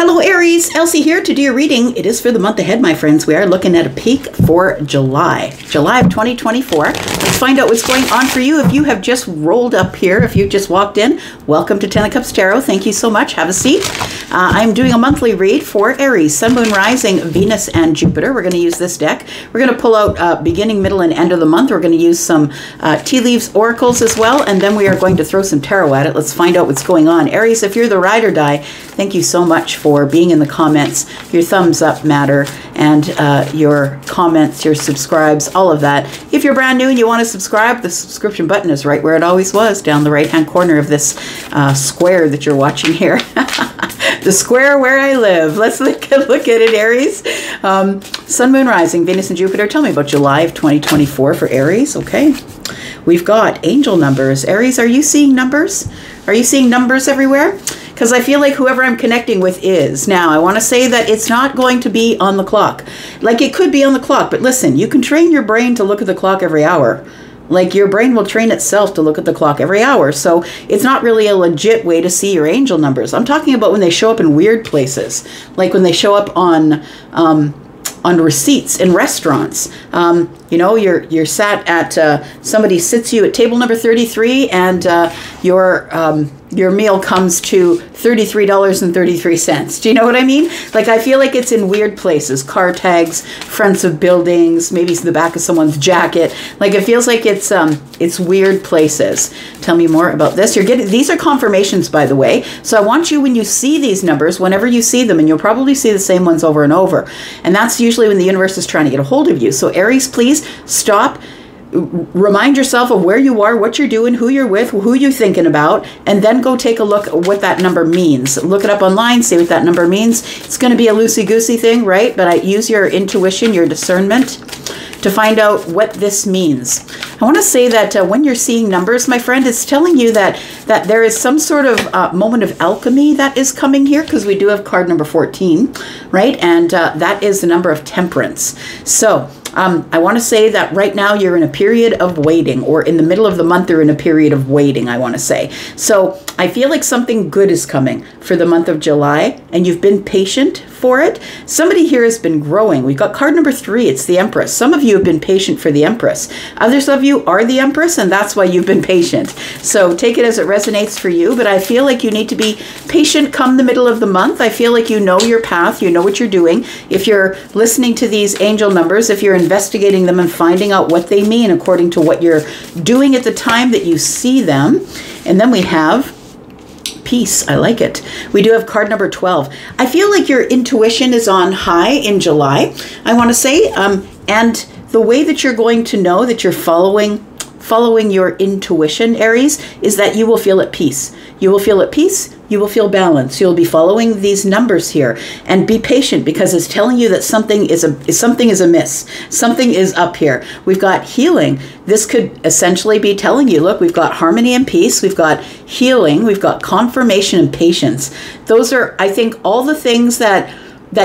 Hello Aries, Elsie here to do your reading. It is for the month ahead, my friends. We are looking at a peek for July of 2024. Let's find out what's going on for you. If you have just rolled up here, if you've just walked in, welcome to Ten of Cups Tarot. Thank you so much. Have a seat. I'm doing a monthly read for Aries, Sun, Moon, Rising, Venus, and Jupiter. We're going to use this deck. We're going to pull out beginning, middle, and end of the month. We're going to use some tea leaves oracles as well, and then we are going to throw some tarot at it. Let's find out what's going on. Aries, if you're the ride or die, thank you so much for being in the comments. Your thumbs up matter, and your comments, your subscribes, all of that. If you're brand new and you want to subscribe, the subscription button is right where it always was, down the right-hand corner of this square that you're watching here. The square where I live. Let's look at it, Aries. Sun, Moon, Rising, Venus, and Jupiter. Tell me about July of 2024 for Aries, okay? We've got angel numbers. Aries, are you seeing numbers? Are you seeing numbers everywhere? Because I feel like whoever I'm connecting with is. Now, I want to say that it's not going to be on the clock. Like, it could be on the clock, but listen, you can train your brain to look at the clock every hour. Like, your brain will train itself to look at the clock every hour. So it's not really a legit way to see your angel numbers. I'm talking about when they show up in weird places. Like when they show up on receipts in restaurants. You know, you're sat at, somebody sits you at table number 33, and your meal comes to $33.33. Do you know what I mean? Like, I feel like it's in weird places, car tags, fronts of buildings, maybe it's the back of someone's jacket. Like, it feels like it's weird places. Tell me more about this. These are confirmations, by the way. So I want you, when you see these numbers, whenever you see them, and you'll probably see the same ones over and over, and that's usually when the universe is trying to get a hold of you. So Aries, please stop. Remind yourself of where you are, what you're doing, who you're with, who you're thinking about, and then go take a look at what that number means. Look it up online, see what that number means. It's going to be a loosey-goosey thing, right? But I use your intuition, your discernment to find out what this means. I want to say that when you're seeing numbers, my friend, it's telling you that there is some sort of moment of alchemy that is coming here, because we do have card number 14, right? And that is the number of temperance. So I want to say that right now you're in a period of waiting, or in the middle of the month you're in a period of waiting, I want to say. So I feel like something good is coming for the month of July, and you've been patient for it. Somebody here has been growing. We've got card number 3. It's the Empress. Some of you have been patient for the Empress. Others of you are the Empress, and that's why you've been patient. So take it as it resonates for you, but I feel like you need to be patient come the middle of the month. I feel like you know your path, you know what you're doing. If you're listening to these angel numbers, if you're investigating them and finding out what they mean according to what you're doing at the time that you see them. And then we have peace. I like it. We do have card number 12. I feel like your intuition is on high in July, I want to say, and the way that you're going to know that you're following your intuition, Aries, is that you will feel at peace. You will feel at peace. You will feel balance. You'll be following these numbers here, and be patient, because it's telling you that something is amiss. Something is up here. We've got healing. This could essentially be telling you, look, we've got harmony and peace. We've got healing. We've got confirmation and patience. Those are, I think, all the things that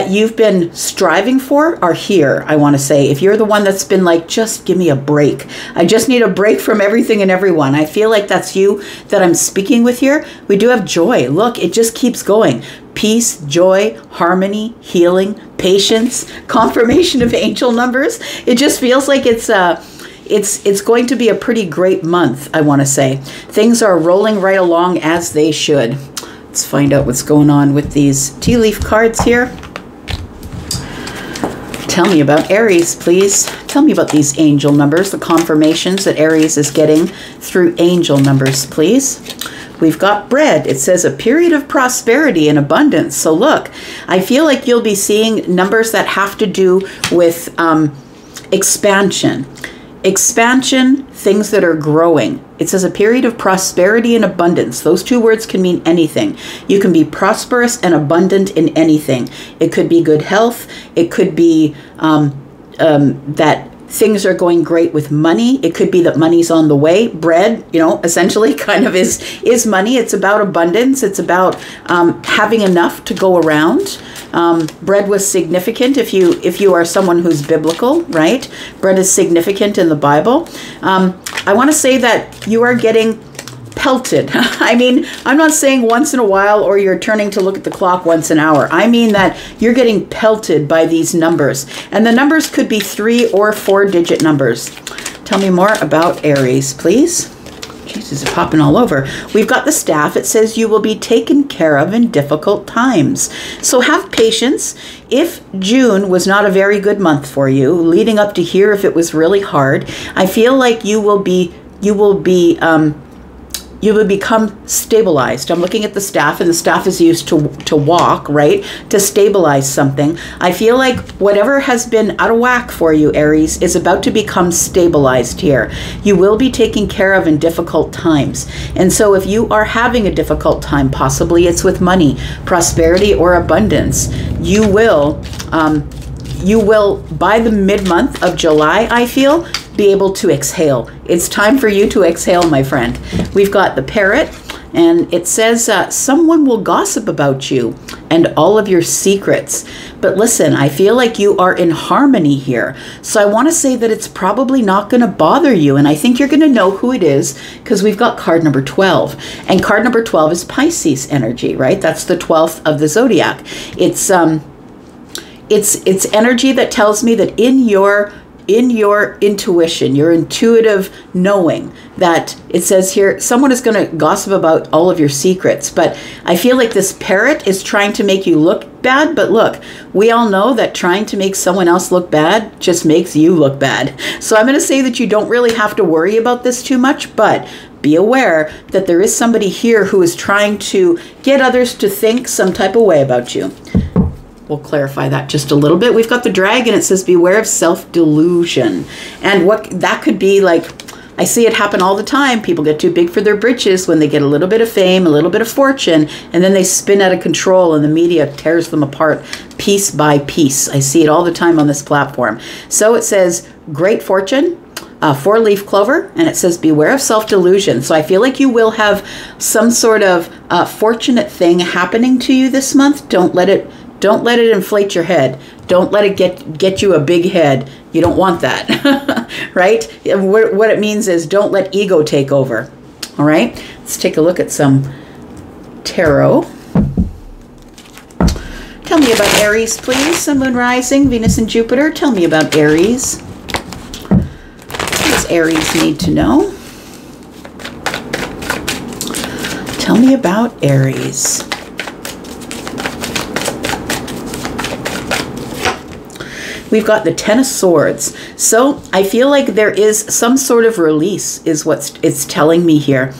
you've been striving for are here, I want to say. If you're the one that's been like, just give me a break. I just need a break from everything and everyone. I feel like that's you that I'm speaking with here. We do have joy. Look, it just keeps going. Peace, joy, harmony, healing, patience, confirmation of angel numbers. It just feels like it's going to be a pretty great month, I want to say. Things are rolling right along as they should. Let's find out what's going on with these tea leaf cards here. Tell me about Aries, please. Tell me about these angel numbers, the confirmations that Aries is getting through angel numbers, please. We've got bread. It says a period of prosperity and abundance. So look, I feel like you'll be seeing numbers that have to do with expansion. Expansion, things that are growing. It says a period of prosperity and abundance. Those two words can mean anything. You can be prosperous and abundant in anything. It could be good health. It could be that things are going great with money. It could be that money's on the way. Bread, you know, essentially kind of is money. It's about abundance. It's about having enough to go around. Bread was significant if you are someone who's biblical, right? Bread is significant in the Bible. I want to say that you are getting pelted. I mean, I'm not saying once in a while or you're turning to look at the clock once an hour. I mean that you're getting pelted by these numbers. And the numbers could be 3 or 4-digit numbers. Tell me more about Aries, please. Jesus, it's popping all over. We've got the staff. It says you will be taken care of in difficult times. So have patience. If June was not a very good month for you, leading up to here, if it was really hard, I feel like you will become stabilized. I'm looking at the staff, and the staff is used to walk, right? To stabilize something. I feel like whatever has been out of whack for you, Aries, is about to become stabilized here. You will be taken care of in difficult times. And so if you are having a difficult time, possibly it's with money, prosperity, or abundance, you will, by the mid-month of July, I feel, be able to exhale. It's time for you to exhale, my friend. We've got the parrot, and it says someone will gossip about you and all of your secrets. But listen, I feel like you are in harmony here. So I want to say that it's probably not going to bother you. And I think you're going to know who it is because we've got card number 12. And card number 12 is Pisces energy, right? That's the 12th of the zodiac. It's energy that tells me that in your intuition, your intuitive knowing, that it says here, someone is going to gossip about all of your secrets. But I feel like this parrot is trying to make you look bad. But look, we all know that trying to make someone else look bad just makes you look bad. So I'm going to say that you don't really have to worry about this too much, but be aware that there is somebody here who is trying to get others to think some type of way about you. We'll clarify that just a little bit. We've got the dragon. It says, beware of self-delusion. And what that could be like, I see it happen all the time. People get too big for their britches when they get a little bit of fame, a little bit of fortune, and then they spin out of control and the media tears them apart piece by piece. I see it all the time on this platform. So it says, great fortune, 4-leaf clover, and it says beware of self-delusion. So I feel like you will have some sort of fortunate thing happening to you this month. Don't let it inflate your head. Don't let it get you a big head. You don't want that, right? What it means is don't let ego take over. All right, let's take a look at some tarot. Tell me about Aries, please. Sun, Moon, Rising, Venus, and Jupiter. Tell me about Aries. What does Aries need to know? Tell me about Aries. We've got the Ten of Swords. So I feel like there is some sort of release is what it's telling me here.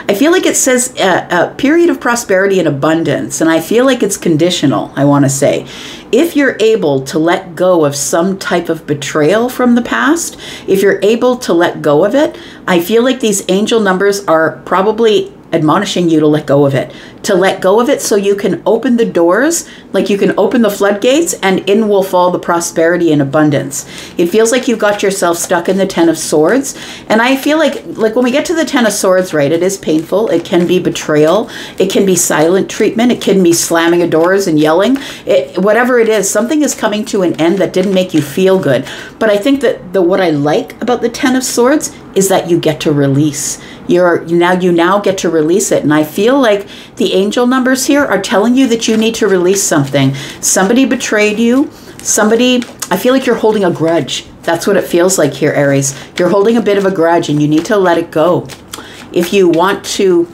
I feel like it says a period of prosperity and abundance, and I feel like it's conditional, I want to say. If you're able to let go of some type of betrayal from the past, if you're able to let go of it, I feel like these angel numbers are probably admonishing you to let go of it. To let go of it so you can open the doors, like you can open the floodgates, and in will fall the prosperity and abundance. It feels like you've got yourself stuck in the Ten of Swords. And I feel like when we get to the Ten of Swords, right, it is painful. It can be betrayal. It can be silent treatment. It can be slamming of doors and yelling. Whatever it is, something is coming to an end that didn't make you feel good. But I think that what I like about the Ten of Swords is that you get to release. You now get to release it. And I feel like the angel numbers here are telling you that you need to release something. Somebody betrayed you. I feel like you're holding a grudge. That's what it feels like here, Aries. You're holding a bit of a grudge and you need to let it go. If you want to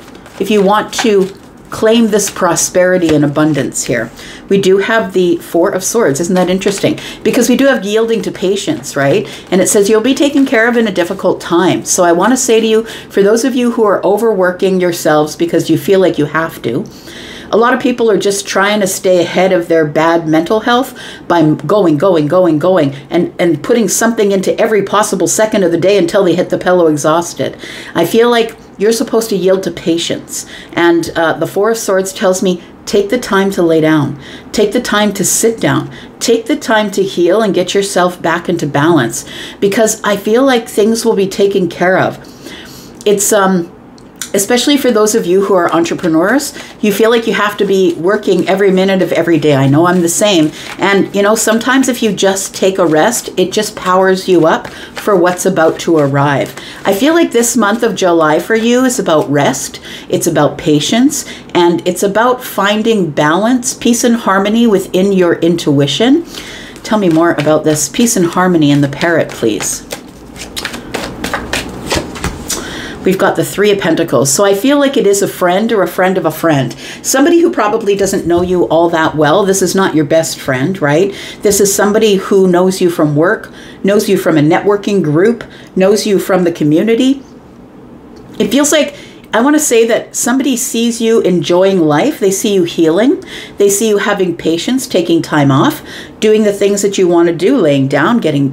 claim this prosperity and abundance here. We do have the Four of Swords. Isn't that interesting? Because we do have yielding to patience, right? And it says you'll be taken care of in a difficult time. So I want to say to you, for those of you who are overworking yourselves because you feel like you have to, a lot of people are just trying to stay ahead of their bad mental health by going, and putting something into every possible second of the day until they hit the pillow exhausted. I feel like you're supposed to yield to patience. And the Four of Swords tells me, take the time to lay down. Take the time to sit down. Take the time to heal and get yourself back into balance. Because I feel like things will be taken care of. It's especially for those of you who are entrepreneurs, you feel like you have to be working every minute of every day. I know I'm the same. And, you know, sometimes if you just take a rest, it just powers you up for what's about to arrive. I feel like this month of July for you is about rest. It's about patience, and it's about finding balance, peace and harmony within your intuition. Tell me more about this peace and harmony in the parrot, please. We've got the Three of Pentacles. So I feel like it is a friend or a friend of a friend. Somebody who probably doesn't know you all that well. This is not your best friend, right? This is somebody who knows you from work, knows you from a networking group, knows you from the community. It feels like, I want to say that somebody sees you enjoying life. They see you healing. They see you having patience, taking time off, doing the things that you want to do, laying down, getting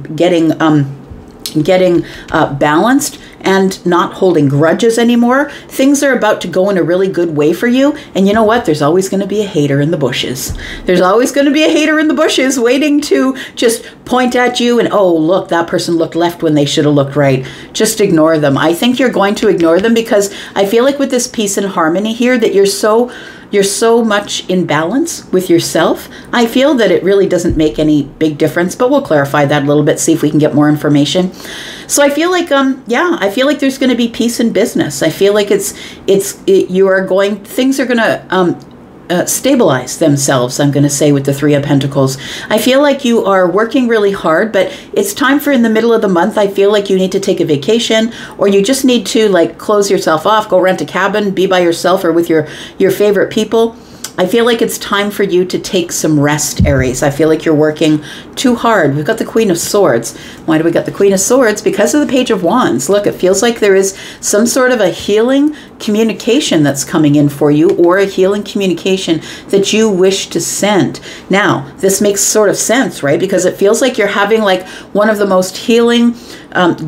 balanced, and not holding grudges anymore. Things are about to go in a really good way for you. And you know what? There's always going to be a hater in the bushes. There's always going to be a hater in the bushes waiting to just point at you and, oh, look, that person looked left when they should have looked right. Just ignore them. I think you're going to ignore them because I feel like with this peace and harmony here that you're so much in balance with yourself. I feel that it really doesn't make any big difference, but we'll clarify that a little bit, see if we can get more information. So I feel like, I feel like there's going to be peace in business. I feel like things are going to stabilize themselves, I'm going to say, with the Three of Pentacles. I feel like you are working really hard, but it's time for in the middle of the month, I feel like you need to take a vacation, or you just need to like close yourself off, go rent a cabin, be by yourself or with your favorite people. I feel like it's time for you to take some rest, Aries. I feel like you're working too hard. We've got the Queen of Swords. Why do we got the Queen of Swords? Because of the Page of Wands. Look, it feels like there is some sort of a healing communication that's coming in for you, or a healing communication that you wish to send. Now, this makes sort of sense, right? Because it feels like you're having like one of the most healing,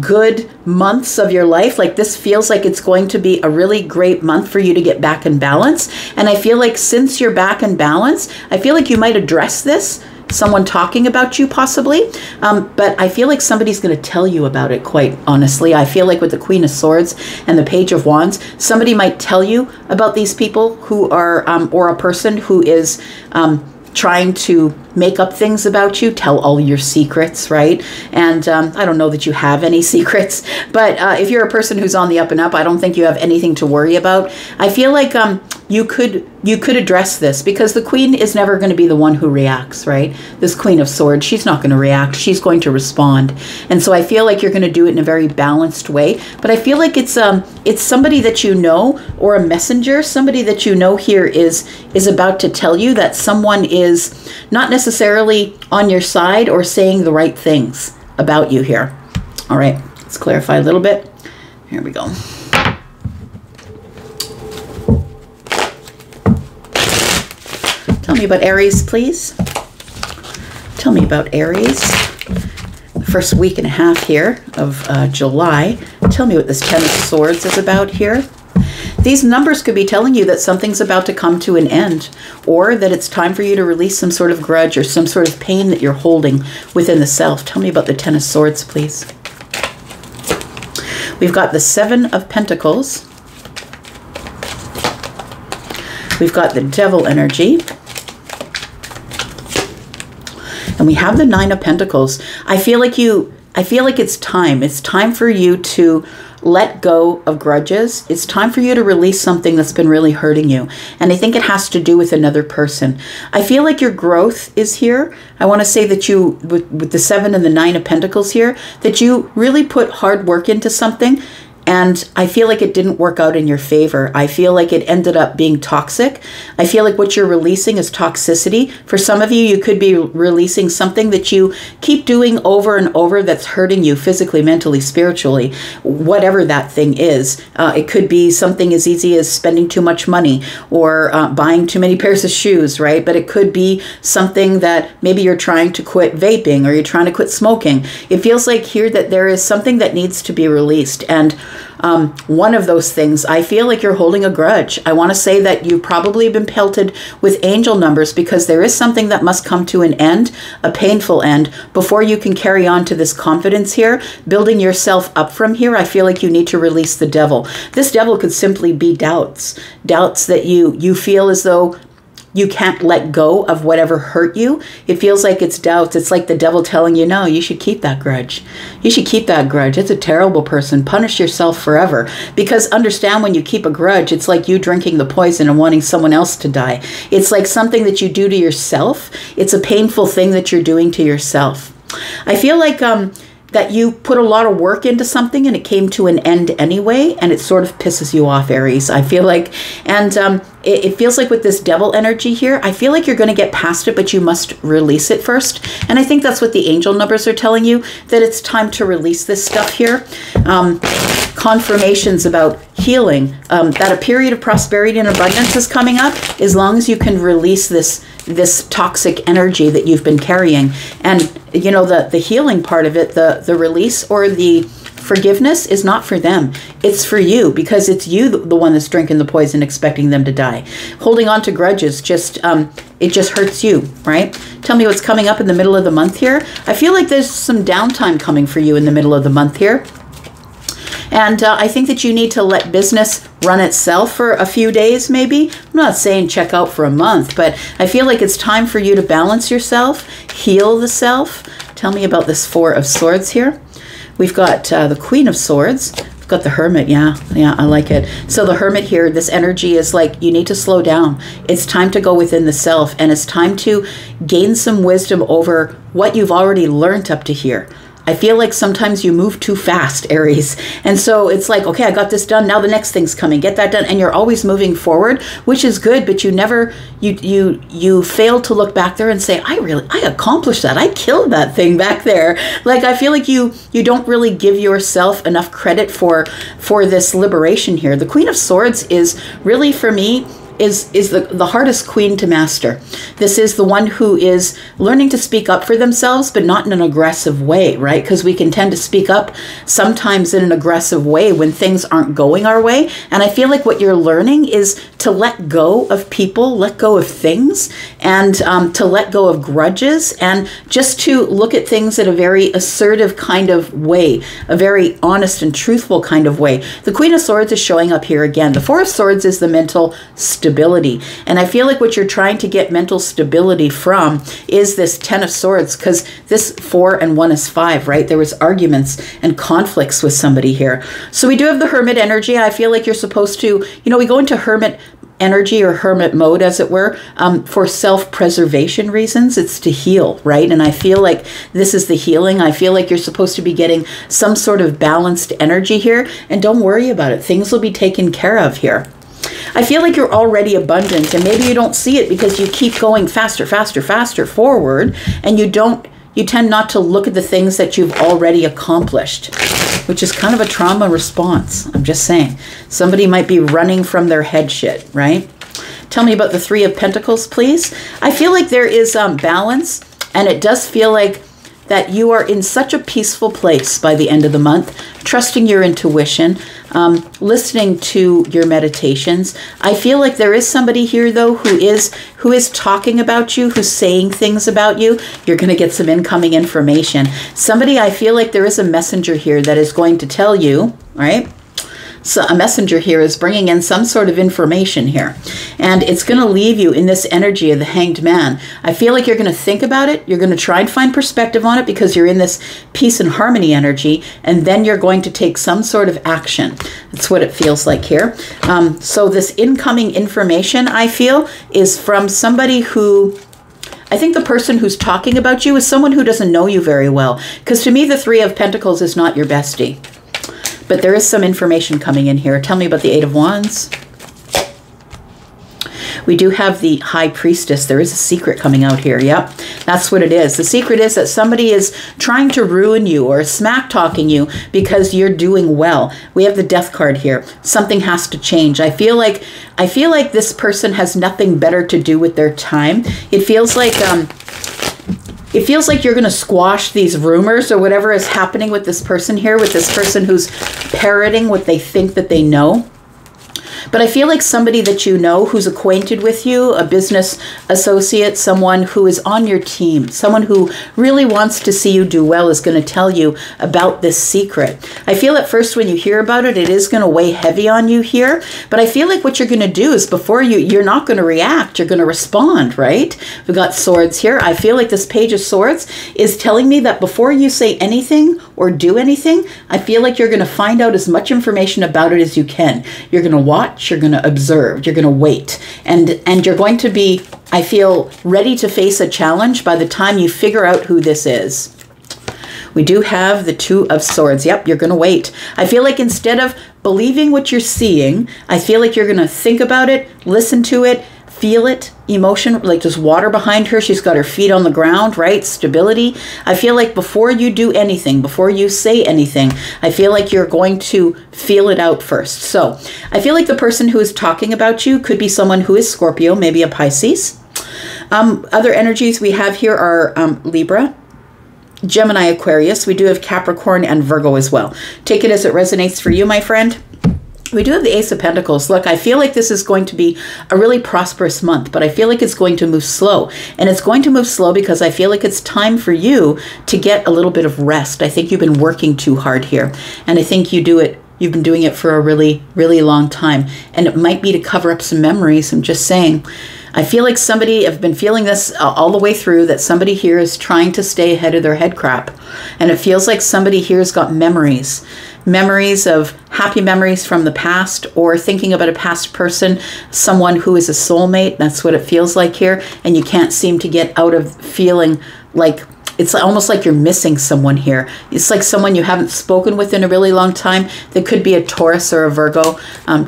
good months of your life. Like this feels like it's going to be a really great month for you to get back in balance. And I feel like since you're back in balance, I feel like you might address this, someone talking about you possibly, but I feel like somebody's going to tell you about it, quite honestly. I feel like with the Queen of Swords and the Page of Wands, somebody might tell you about these people who are, or a person who is trying to make up things about you, tell all your secrets, right? And I don't know that you have any secrets, but if you're a person who's on the up and up, I don't think you have anything to worry about. I feel like you could address this, because the Queen is never going to be the one who reacts, right? This Queen of Swords, she's not going to react. She's going to respond. And so I feel like you're going to do it in a very balanced way. But I feel like it's somebody that you know, or a messenger, somebody that you know here is about to tell you that someone is not necessarily on your side or saying the right things about you here. All right, let's clarify a little bit. Here we go. Tell me about Aries, please. Tell me about Aries. The first week and a half here of July. Tell me what this Ten of Swords is about here. These numbers could be telling you that something's about to come to an end, or that it's time for you to release some sort of grudge or some sort of pain that you're holding within the self. Tell me about the Ten of Swords, please. We've got the Seven of Pentacles. We've got the Devil energy. And we have the Nine of Pentacles. I feel like it's time. It's time for you to let go of grudges. It's time for you to release something that's been really hurting you. And I think it has to do with another person. I feel like your growth is here. I want to say that you, with the Seven and the Nine of Pentacles here, that you really put hard work into something. And I feel like it didn't work out in your favor. I feel like it ended up being toxic. I feel like what you're releasing is toxicity. For some of you, you could be releasing something that you keep doing over and over that's hurting you physically, mentally, spiritually, whatever that thing is. It could be something as easy as spending too much money, or buying too many pairs of shoes, right? But it could be something that maybe you're trying to quit vaping, or you're trying to quit smoking. It feels like here that there is something that needs to be released. And one of those things, I feel like you're holding a grudge. I want to say that you've probably been pelted with angel numbers, because there is something that must come to an end, a painful end, before you can carry on to this confidence here, building yourself up from here. I feel like you need to release the devil. This devil could simply be doubts. Doubts that you feel as though you can't let go of whatever hurt you. It feels like it's doubts. It's like the devil telling you, no, you should keep that grudge. You should keep that grudge. It's a terrible person. Punish yourself forever. Because understand, when you keep a grudge, it's like you drinking the poison and wanting someone else to die. It's like something that you do to yourself. It's a painful thing that you're doing to yourself. I feel like that you put a lot of work into something and it came to an end anyway, and it sort of pisses you off, Aries. I feel like, and it feels like with this devil energy here, I feel like you're going to get past it, but you must release it first. And I think that's what the angel numbers are telling you, that it's time to release this stuff here. Confirmations about healing, that a period of prosperity and abundance is coming up, as long as you can release this toxic energy that you've been carrying. And you know, the healing part of it, the release or the forgiveness is not for them. It's for you, because it's you, the one that's drinking the poison, expecting them to die. Holding on to grudges, just it just hurts you, right? Tell me what's coming up in the middle of the month here. I feel like there's some downtime coming for you in the middle of the month here. And I think that you need to let business run itself for a few days, maybe. I'm not saying check out for a month, but I feel like it's time for you to balance yourself, heal the self. Tell me about this Four of Swords here. We've got the Queen of Swords. We've got the Hermit. Yeah, I like it. So the Hermit here, this energy is like, you need to slow down. It's time to go within the self, and it's time to gain some wisdom over what you've already learned up to here. I feel like sometimes you move too fast, Aries. And so it's like, okay, I got this done. Now the next thing's coming. Get that done. And you're always moving forward, which is good, but you never, you fail to look back there and say, I accomplished that. I killed that thing back there. Like, I feel like you don't really give yourself enough credit for this liberation here. The Queen of Swords is really, for me, is the hardest queen to master. This is the one who is learning to speak up for themselves, but not in an aggressive way, right? Because we can tend to speak up sometimes in an aggressive way when things aren't going our way. And I feel like what you're learning is to let go of people, let go of things, and to let go of grudges, and just to look at things in a very assertive kind of way, a very honest and truthful kind of way. The Queen of Swords is showing up here again. The Four of Swords is the mental stability. And I feel like what you're trying to get mental stability from is this Ten of Swords, because this 4 and 1 is 5, right? There was arguments and conflicts with somebody here. So we do have the Hermit energy. I feel like you're supposed to, you know, we go into Hermit energy or hermit mode, as it were, for self-preservation reasons. It's to heal, right? And I feel like this is the healing. I feel like you're supposed to be getting some sort of balanced energy here, and don't worry about it. Things will be taken care of here. I feel like you're already abundant, and maybe you don't see it because you keep going faster, faster, faster forward, and you tend not to look at the things that you've already accomplished, which is kind of a trauma response. I'm just saying. Somebody might be running from their head shit, right? Tell me about the Three of Pentacles, please. I feel like there is balance, and it does feel like that you are in such a peaceful place by the end of the month, trusting your intuition, listening to your meditations. I feel like there is somebody here, though, who is talking about you, who's saying things about you. You're going to get some incoming information. Somebody, I feel like there is a messenger here that is going to tell you, right? So a messenger here is bringing in some sort of information here, and it's going to leave you in this energy of the Hanged Man. I feel like you're going to think about it. You're going to try and find perspective on it because you're in this peace and harmony energy, and then you're going to take some sort of action. That's what it feels like here. So this incoming information, I feel, is from somebody who, I think the person who's talking about you is someone who doesn't know you very well, because to me the Three of Pentacles is not your bestie. But there is some information coming in here. Tell me about the Eight of Wands. We do have the High Priestess. There is a secret coming out here. Yep, that's what it is. The secret is that somebody is trying to ruin you or smack talking you because you're doing well. We have the Death card here. Something has to change. I feel like this person has nothing better to do with their time. It feels like you're going to squash these rumors or whatever is happening with this person here, with this person who's parroting what they think that they know. But I feel like somebody that you know who's acquainted with you, a business associate, someone who is on your team, someone who really wants to see you do well is going to tell you about this secret. I feel at first when you hear about it, it is going to weigh heavy on you here. But I feel like what you're going to do is before you're not going to react, you're going to respond, right? We've got swords here. I feel like this page of swords is telling me that before you say anything or do anything, I feel like you're going to find out as much information about it as you can. You're going to watch, you're going to observe, you're going to wait, and you're going to be, I feel, ready to face a challenge by the time you figure out who this is. We do have the Two of Swords. Yep, you're going to wait. I feel like instead of believing what you're seeing, I feel like you're going to think about it, listen to it, feel it, emotion, like there's water behind her. She's got her feet on the ground, right? Stability. I feel like before you do anything, before you say anything, I feel like you're going to feel it out first. So I feel like the person who is talking about you could be someone who is Scorpio, maybe a Pisces. Other energies we have here are Libra, Gemini, Aquarius. We do have Capricorn and Virgo as well. Take it as it resonates for you, my friend. We do have the Ace of Pentacles. Look, I feel like this is going to be a really prosperous month, but I feel like it's going to move slow. And it's going to move slow because I feel like it's time for you to get a little bit of rest. I think you've been working too hard here. And I think you've been doing it for a really, really long time. And it might be to cover up some memories. I'm just saying. I feel like I've been feeling this all the way through, that somebody here is trying to stay ahead of their head crap. And it feels like somebody here has got memories of happy memories from the past, or thinking about a past person, someone who is a soulmate. That's what it feels like here. And you can't seem to get out of feeling like it's almost like you're missing someone here. It's like someone you haven't spoken with in a really long time. There could be a Taurus or a Virgo.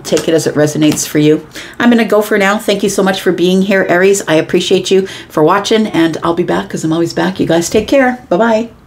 Take it as it resonates for you. I'm going to go for now. Thank you so much for being here, Aries. I appreciate you for watching, and I'll be back because I'm always back. You guys take care. Bye-bye.